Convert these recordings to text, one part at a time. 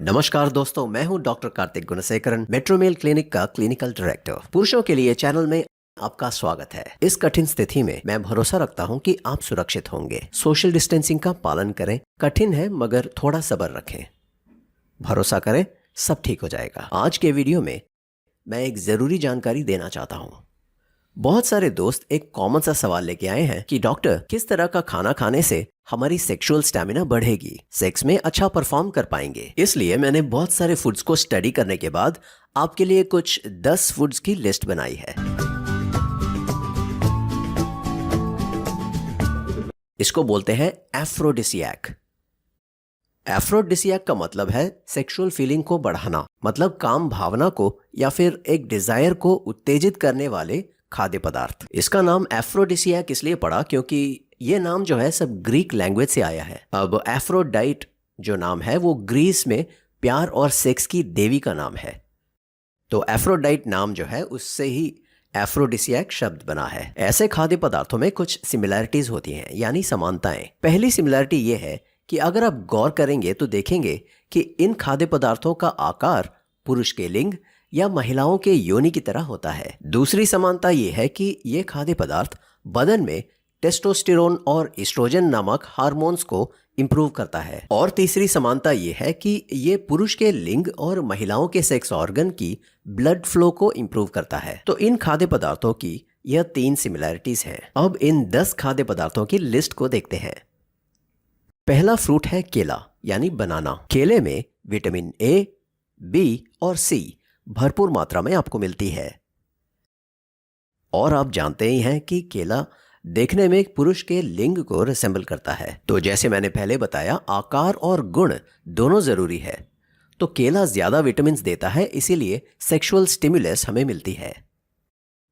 नमस्कार दोस्तों, मैं हूं डॉक्टर कार्तिक गुणसेकरन, मेट्रोमेल क्लिनिक का क्लिनिकल डायरेक्टर। पुरुषों के लिए चैनल में आपका स्वागत है। इस कठिन स्थिति में मैं भरोसा रखता हूं कि आप सुरक्षित होंगे। सोशल डिस्टेंसिंग का पालन करें। कठिन है मगर थोड़ा सब्र रखें। भरोसा करें, सब ठीक हो जाएगा। आज के वीडियो में मैं एक जरूरी जानकारी देना चाहता हूं। बहुत सारे दोस्त एक कॉमन सा सवाल लेके आए हैं कि डॉक्टर, किस तरह का खाना खाने से हमारी सेक्सुअल स्टैमिना बढ़ेगी, सेक्स में अच्छा परफॉर्म कर पाएंगे। इसलिए मैंने बहुत सारे फूड्स को स्टडी करने के बाद आपके लिए कुछ 10 फूड्स की लिस्ट बनाई है। इसको बोलते हैं एफ्रोडिसियाक। एफ्रोडिसियाक का मतलब है सेक्सुअल फीलिंग को बढ़ाना, मतलब काम भावना को या फिर एक डिजायर को उत्तेजित करने वाले खाद्य पदार्थ। इसका नाम एफ्रोडिसियाक इसलिए पड़ा क्योंकि ये नाम जो है सब ग्रीक लैंग्वेज से आया है। अब एफ्रोडाइट जो नाम है वो ग्रीस में प्यार और सेक्स की देवी का नाम है, तो एफ्रोडाइट नाम जो है उससे ही एफ्रोडिसियाक शब्द बना है। ऐसे खाद्य पदार्थों में कुछ सिमिलैरिटीज होती हैं, यानी समानताएं। पहली सिमिलैरिटी ये है कि अगर आप गौर करेंगे तो देखेंगे कि इन खाद्य पदार्थों का आकार पुरुष के लिंग या महिलाओं के योनि की तरह होता है। दूसरी समानता ये है कि ये खाद्य पदार्थ बदन में टेस्टोस्टेरोन और एस्ट्रोजन नामक हार्मोन्स को इंप्रूव करता है। और तीसरी समानता ये है कि ये पुरुष के लिंग और महिलाओं के सेक्स ऑर्गन की ब्लड फ्लो को इंप्रूव करता है। तो इन खाद्य पदार्थों की यह 3 सिमिलैरिटीज हैं। अब इन 10 खाद्य पदार्थों की लिस्ट को देखते हैं। पहला फ्रूट है केला यानी बनाना। केले में विटामिन ए, बी और सी भरपूर मात्रा में आपको मिलती है। और आप जानते ही हैं कि केला देखने में एक पुरुष के लिंग को रिसेंबल करता है। तो जैसे मैंने पहले बताया, आकार और गुण दोनों जरूरी है। तो केला ज्यादा विटामिन देता है, इसीलिए सेक्सुअल स्टिमुलस हमें मिलती है।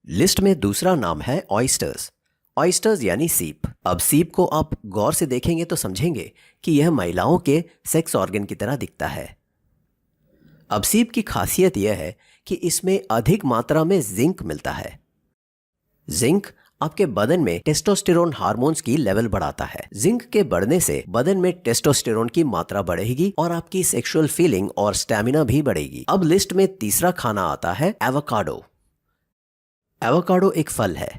लिस्ट में दूसरा नाम है ऑयस्टर्स। ऑयस्टर्स यानी सीप। अब सीप को आप गौर से देखेंगे तो समझेंगे कि यह महिलाओं के सेक्स ऑर्गन की तरह दिखता है। अब सीप की खासियत यह है कि इसमें अधिक मात्रा में जिंक मिलता है। जिंक आपके बदन में टेस्टोस्टेरोन हार्मोन्स की लेवल बढ़ाता है। जिंक के बढ़ने से बदन में टेस्टोस्टेरोन की मात्रा बढ़ेगी और आपकी सेक्सुअल फीलिंग और स्टैमिना भी बढ़ेगी। अब लिस्ट में तीसरा खाना आता है एवोकाडो। एवोकाडो एक फल है।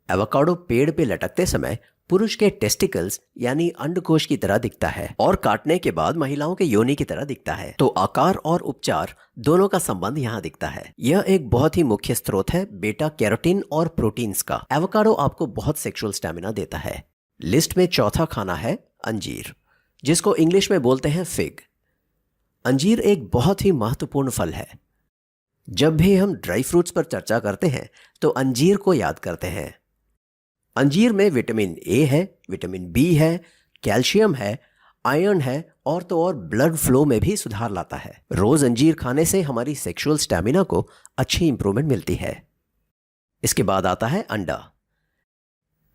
एवोकाडो पेड़ पे लटकते समय पुरुष के टेस्टिकल्स यानी अंडकोश की तरह दिखता है और काटने के बाद महिलाओं के योनि की तरह दिखता है। तो आकार और उपचार दोनों का संबंध यहाँ दिखता है। यह एक बहुत ही मुख्य स्रोत है बीटा कैरोटीन और प्रोटीन्स का। एवोकाडो आपको बहुत सेक्सुअल स्टैमिना देता है। लिस्ट में चौथा खाना है अंजीर, जिसको इंग्लिश में बोलते हैं फिग। अंजीर एक बहुत ही महत्वपूर्ण फल है। जब भी हम ड्राई फ्रूट्स पर चर्चा करते हैं तो अंजीर को याद करते हैं। अंजीर में विटामिन ए है, विटामिन बी है, कैल्शियम है, आयरन है और तो और ब्लड फ्लो में भी सुधार लाता है। रोज अंजीर खाने से हमारी सेक्सुअल स्टैमिना को अच्छी इंप्रूवमेंट मिलती है। इसके बाद आता है अंडा।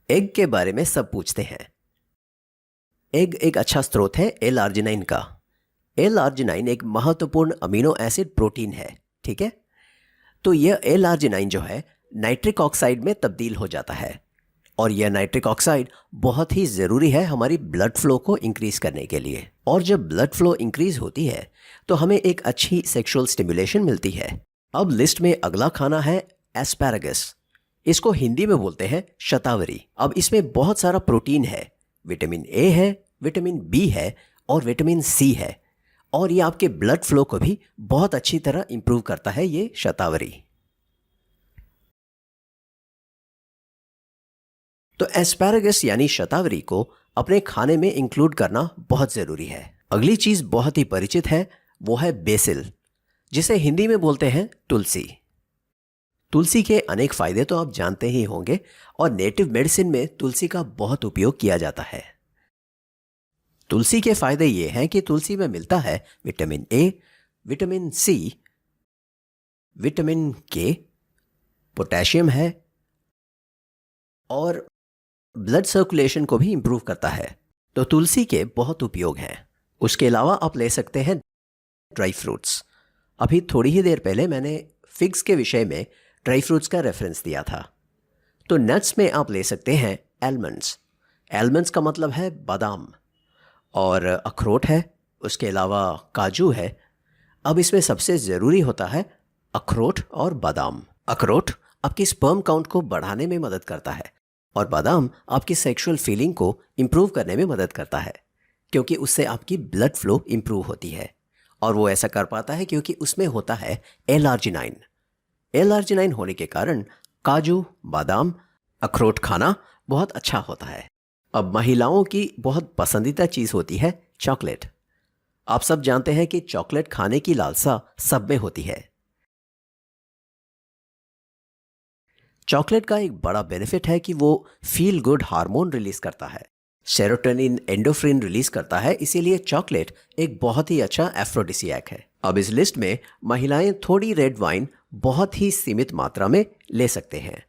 एग के बारे में सब पूछते हैं। एग एक अच्छा स्रोत है एल-आर्जिनाइन का। एल-आर्जिनाइन एक महत्वपूर्ण अमीनो एसिड प्रोटीन है, ठीक है। तो यह एल-आर्जिनाइन जो है नाइट्रिक ऑक्साइड में तब्दील हो जाता है और यह नाइट्रिक ऑक्साइड बहुत ही ज़रूरी है हमारी ब्लड फ्लो को इंक्रीज करने के लिए। और जब ब्लड फ्लो इंक्रीज होती है तो हमें एक अच्छी सेक्सुअल स्टिमुलेशन मिलती है। अब लिस्ट में अगला खाना है एस्पैरागस। इसको हिंदी में बोलते हैं शतावरी। अब इसमें बहुत सारा प्रोटीन है, विटामिन ए है, विटामिन बी है और विटामिन सी है और ये आपके ब्लड फ्लो को भी बहुत अच्छी तरह इंप्रूव करता है ये शतावरी। तो एस्पैरागस यानी शतावरी को अपने खाने में इंक्लूड करना बहुत ज़रूरी है। अगली चीज़ बहुत ही परिचित है, वो है बेसिल, जिसे हिंदी में बोलते हैं तुलसी। तुलसी के अनेक फ़ायदे तो आप जानते ही होंगे और नेटिव मेडिसिन में तुलसी का बहुत उपयोग किया जाता है। तुलसी के फ़ायदे ये हैं कि तुलसी में मिलता है vitamin A, vitamin C, vitamin K, potassium है और ब्लड सर्कुलेशन को भी इंप्रूव करता है। तो तुलसी के बहुत उपयोग हैं। उसके अलावा आप ले सकते हैं ड्राई फ्रूट्स। अभी थोड़ी ही देर पहले मैंने फिग्स के विषय में ड्राई फ्रूट्स का रेफरेंस दिया था। तो नट्स में आप ले सकते हैं एलमंड्स। एलमंड्स का मतलब है बादाम। और अखरोट है, उसके अलावा काजू है। अब इसमें सबसे ज़रूरी होता है अखरोट और बादाम। अखरोट आपकी स्पर्म काउंट को बढ़ाने में मदद करता है और बादाम आपकी सेक्सुअल फीलिंग को इम्प्रूव करने में मदद करता है, क्योंकि उससे आपकी ब्लड फ्लो इम्प्रूव होती है। और वो ऐसा कर पाता है क्योंकि उसमें होता है एल-आर्जिनाइन। एल-आर्जिनाइन होने के कारण काजू, बादाम, अखरोट खाना बहुत अच्छा होता है। अब महिलाओं की बहुत पसंदीदा चीज़ होती है चॉकलेट। आप सब जानते हैं कि चॉकलेट खाने की लालसा सब में होती है। चॉकलेट का एक बड़ा बेनिफिट है कि वो फील गुड हार्मोन रिलीज करता है, सेरोटोनिन, एंडोफ्रिन रिलीज करता है, इसीलिए चॉकलेट एक बहुत ही अच्छा एफ्रोडिसियक है। अब इस लिस्ट में महिलाएं थोड़ी रेड वाइन बहुत ही सीमित मात्रा में ले सकते हैं।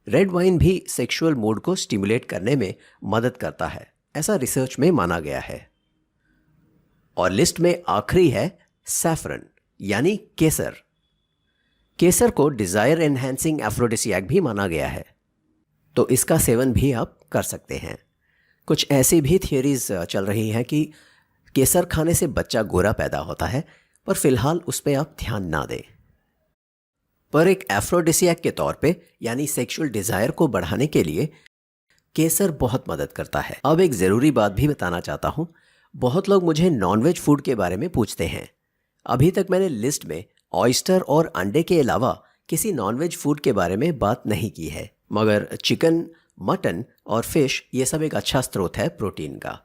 रेड वाइन भी सेक्सुअल मूड को स्टिमुलेट करने में मदद करता है, ऐसा रिसर्च में माना गया है। और लिस्ट में आखिरी है सैफरन यानी केसर। केसर को डिजायर एनहांसिंग एफ्रोडिसियक भी माना गया है, तो इसका सेवन भी आप कर सकते हैं। कुछ ऐसी भी थियरीज चल रही हैं कि केसर खाने से बच्चा गोरा पैदा होता है, पर फिलहाल उस पर आप ध्यान ना दें। पर एक एफ्रोडिसियक के तौर पे यानी सेक्सुअल डिजायर को बढ़ाने के लिए केसर बहुत मदद करता है। अब एक ज़रूरी बात भी बताना चाहता हूँ। बहुत लोग मुझे नॉनवेज फूड के बारे में पूछते हैं। अभी तक मैंने लिस्ट में ऑयस्टर और अंडे के अलावा किसी नॉनवेज फूड के बारे में बात नहीं की है, मगर चिकन, मटन और फिश ये सब एक अच्छा स्रोत है प्रोटीन का।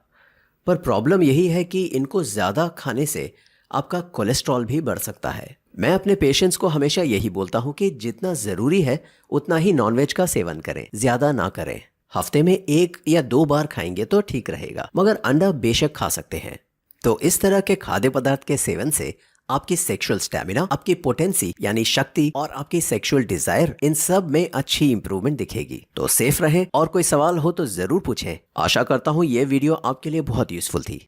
पर प्रॉब्लम यही है कि इनको ज़्यादा खाने से आपका कोलेस्ट्रॉल भी बढ़ सकता है। मैं अपने पेशेंट्स को हमेशा यही बोलता हूँ कि जितना ज़रूरी है उतना ही नॉनवेज का सेवन करें, ज़्यादा ना करें। हफ्ते में 1 या 2 बार खाएंगे तो ठीक रहेगा, मगर अंडा बेशक खा सकते हैं। तो इस तरह के खाद्य पदार्थ के सेवन से आपकी सेक्सुअल स्टैमिना, आपकी पोटेंसी यानी शक्ति और आपकी सेक्सुअल डिजायर, इन सब में अच्छी इंप्रूवमेंट दिखेगी। तो सेफ रहें और कोई सवाल हो तो जरूर पूछें। आशा करता हूँ ये वीडियो आपके लिए बहुत यूजफुल थी।